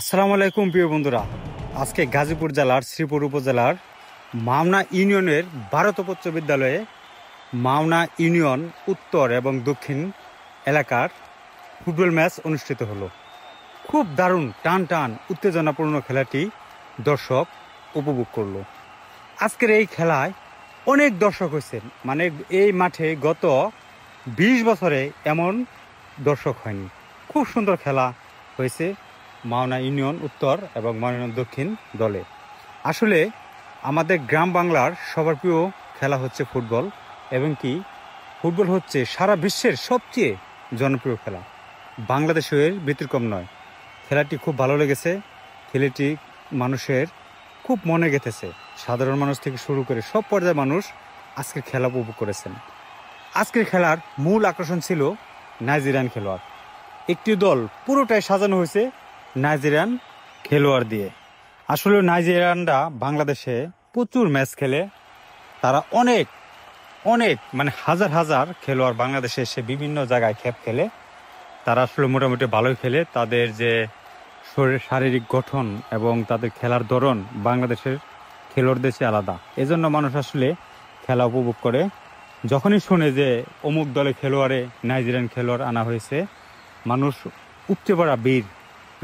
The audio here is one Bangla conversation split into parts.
আসসালামু আলাইকুম প্রিয় বন্ধুরা। আজকে গাজীপুর জেলার শ্রীপুর উপজেলার মাওনা ইউনিয়নের ভারত উচ্চ বিদ্যালয়ে মাওনা ইউনিয়ন উত্তর এবং দক্ষিণ এলাকার ফুটবল ম্যাচ অনুষ্ঠিত হলো। খুব দারুণ টান টান উত্তেজনাপূর্ণ খেলাটি দর্শক উপভোগ করলো। আজকের এই খেলায় অনেক দর্শক হয়েছেন, মানে এই মাঠে গত 20 বছরে এমন দর্শক হয়নি। খুব সুন্দর খেলা হয়েছে মাওনা ইউনিয়ন উত্তর এবং মাওনা দক্ষিণ দলে। আসলে আমাদের গ্রাম বাংলার সবার প্রিয় খেলা হচ্ছে ফুটবল, এবং কি ফুটবল হচ্ছে সারা বিশ্বের সবচেয়ে জনপ্রিয় খেলা। বাংলাদেশের ব্যতিক্রম নয়। খেলাটি খুব ভালো লেগেছে, খেলাটি মানুষের খুব মনে গেঁথেছে। সাধারণ মানুষ থেকে শুরু করে সব পর্যায়ের মানুষ আজকের খেলা উপভোগ করেছেন। আজকের খেলার মূল আকর্ষণ ছিল নাইজেরিয়ান খেলোয়াড়। একটি দল পুরোটাই সাজানো হয়েছে নাইজেরিয়ান খেলোয়াড় দিয়ে। আসলে নাইজেরিয়ানরা বাংলাদেশে প্রচুর ম্যাচ খেলে। তারা অনেক অনেক মানে হাজার হাজার খেলোয়াড় বাংলাদেশে এসে বিভিন্ন জায়গায় খেলে। তারা আসলে মোটামুটি ভালোই খেলে। তাদের যে শারীরিক গঠন এবং তাদের খেলার ধরন বাংলাদেশের খেলোয়াড়দের চেয়ে আলাদা। এজন্য মানুষ আসলে খেলা উপভোগ করে। যখনই শুনে যে অমুক দলে খেলোয়াড়ে নাইজেরিয়ান খেলোয়াড় আনা হয়েছে, মানুষ উপচে পড়া ভিড়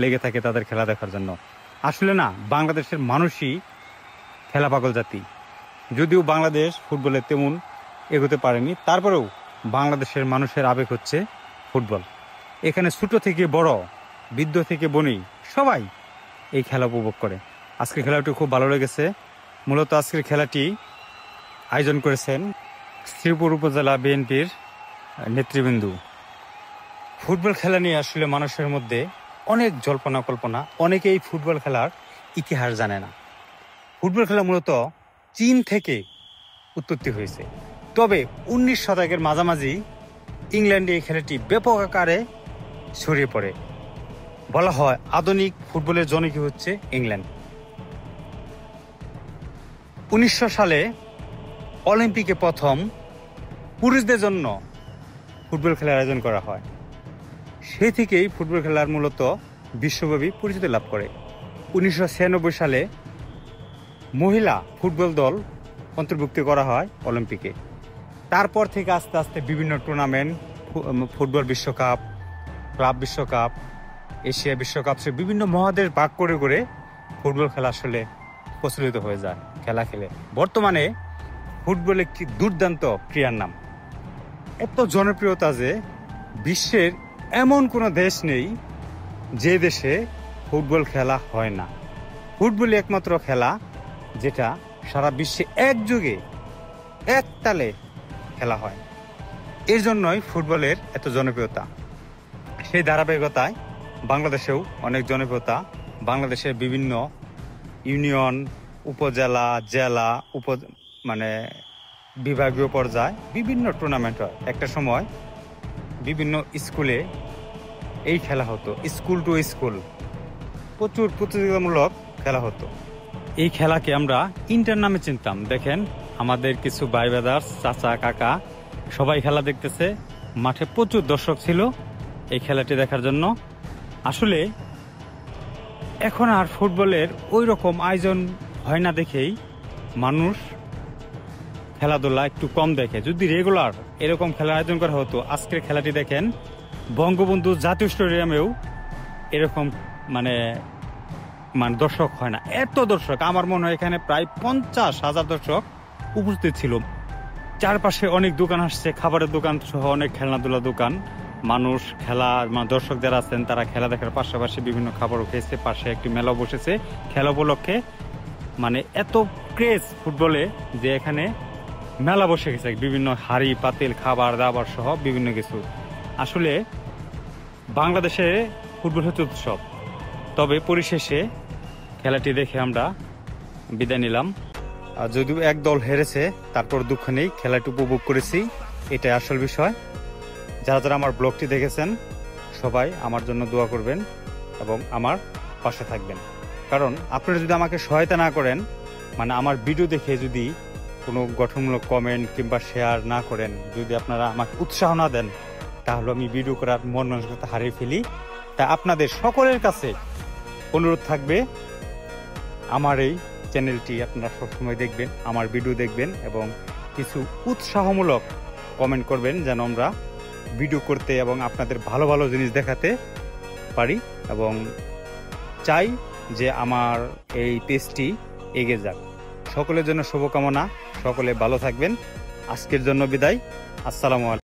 লেগে থাকে তাদের খেলা দেখার জন্য। আসলে না, বাংলাদেশের মানুষই খেলা পাগল জাতি। যদিও বাংলাদেশ ফুটবলে তেমন এগোতে পারেনি, তারপরেও বাংলাদেশের মানুষের আবেগ হচ্ছে ফুটবল। এখানে ছোট থেকে বড়, বৃদ্ধ থেকে বনি সবাই এই খেলা উপভোগ করে। আজকের খেলাটি খুব ভালো লেগেছে। মূলত আজকের খেলাটি আয়োজন করেছেন শ্রীপুর উপজেলা বিএনপির নেতৃবৃন্দ। ফুটবল খেলা নিয়ে আসলে মানুষের মধ্যে অনেক জল্পনা কল্পনা। অনেকেই ফুটবল খেলার ইতিহাস জানে না। ফুটবল খেলা মূলত চীন থেকে উৎপত্তি হয়েছে, তবে 19 শতকের মাঝামাঝি ইংল্যান্ডে এই খেলাটি ব্যাপক আকারে ছড়িয়ে পড়ে। বলা হয় আধুনিক ফুটবলের জনকই হচ্ছে ইংল্যান্ড। 1900 সালে অলিম্পিকে প্রথম পুরুষদের জন্য ফুটবল খেলার আয়োজন করা হয়। সেই থেকেই ফুটবল খেলার মূলত বিশ্বব্যাপী পরিচিতি লাভ করে। 1996 সালে মহিলা ফুটবল দল অন্তর্ভুক্ত করা হয় অলিম্পিকে। তারপর থেকে আস্তে আস্তে বিভিন্ন টুর্নামেন্ট, ফুটবল বিশ্বকাপ, ক্লাব বিশ্বকাপ, এশিয়া বিশ্বকাপ, সে বিভিন্ন মহাদেশ ভাগ করে করে ফুটবল খেলা আসলে প্রচলিত হয়ে যায়। খেলা খেলে বর্তমানে ফুটবল একটি দুর্দান্ত ক্রীড়ার নাম। এত জনপ্রিয়তা যে বিশ্বের এমন কোনো দেশ নেই যে দেশে ফুটবল খেলা হয় না। ফুটবল একমাত্র খেলা যেটা সারা বিশ্বে একযোগে এক তালে খেলা হয়। এর জন্যই ফুটবলের এত জনপ্রিয়তা। সেই ধারাবাহিকতায় বাংলাদেশেও অনেক জনপ্রিয়তা। বাংলাদেশের বিভিন্ন ইউনিয়ন, উপজেলা, জেলা, মানে বিভাগীয় পর্যায়ে বিভিন্ন টুর্নামেন্ট হয়। একটা সময় বিভিন্ন স্কুলে এই খেলা হতো, স্কুল টু স্কুল প্রচুর প্রতিযোগিতামূলক খেলা হতো। এই খেলাকে আমরা ইন্টার নামে চিনতাম। দেখেন আমাদের কিছু ভাই ব্রাদার্স, চাচা, কাকা সবাই খেলা দেখতেছে। মাঠে প্রচুর দর্শক ছিল এই খেলাটি দেখার জন্য। আসলে এখন আর ফুটবলের ওই রকম আয়োজন হয় না দেখেই মানুষ খেলাধুলা একটু কম দেখে। যদি রেগুলার এরকম খেলার আয়োজন করা হতো, আজকের খেলাটি দেখেন বঙ্গবন্ধু জাতীয় স্টেডিয়ামেও এরকম মানে দর্শক হয় না। এত দর্শক, আমার মনে হয় এখানে প্রায় 50,000 দর্শক উপস্থিত ছিল। চারপাশে অনেক দোকান আসছে, খাবারের দোকান সহ অনেক খেলনাধুলা দোকান। মানুষ খেলা দর্শক যারা আছেন তারা খেলা দেখার পাশাপাশি বিভিন্ন খাবারও খেয়েছে। পাশে একটি মেলা বসেছে খেলা উপলক্ষে। মানে এত ক্রেজ ফুটবলে যে এখানে মেলা বসে গেছে, বিভিন্ন হাড়ি পাতিল খাবার দাবার সহ বিভিন্ন কিছু। আসলে বাংলাদেশে ফুটবল হচ্ছে উৎসব। তবে পরিশেষে খেলাটি দেখে আমরা বিদায় নিলাম। আর যদিও এক দল হেরেছে, তারপর দুঃখ নেই, খেলাটি উপভোগ করেছি, এটাই আসল বিষয়। যারা যারা আমার ব্লগটি দেখেছেন সবাই আমার জন্য দোয়া করবেন এবং আমার পাশে থাকবেন। কারণ আপনারা যদি আমাকে সহায়তা না করেন, মানে আমার ভিডিও দেখে যদি কোনো গঠনমূলক কমেন্ট কিংবা শেয়ার না করেন, যদি আপনারা আমাকে উৎসাহ না দেন, তাহলে আমি ভিডিও করার মন মানসিকতা হারিয়ে ফেলি। তাই আপনাদের সকলের কাছে অনুরোধ থাকবে আমার এই চ্যানেলটি আপনারা সবসময় দেখবেন, আমার ভিডিও দেখবেন এবং কিছু উৎসাহমূলক কমেন্ট করবেন যেন আমরা ভিডিও করতে এবং আপনাদের ভালো ভালো জিনিস দেখাতে পারি এবং চাই যে আমার এই পেজটি এগিয়ে যাক। সকলের জন্য শুভকামনা, সকলে ভালো থাকবেন। আজকের জন্য বিদায়। আসসালামু আলাইকুম।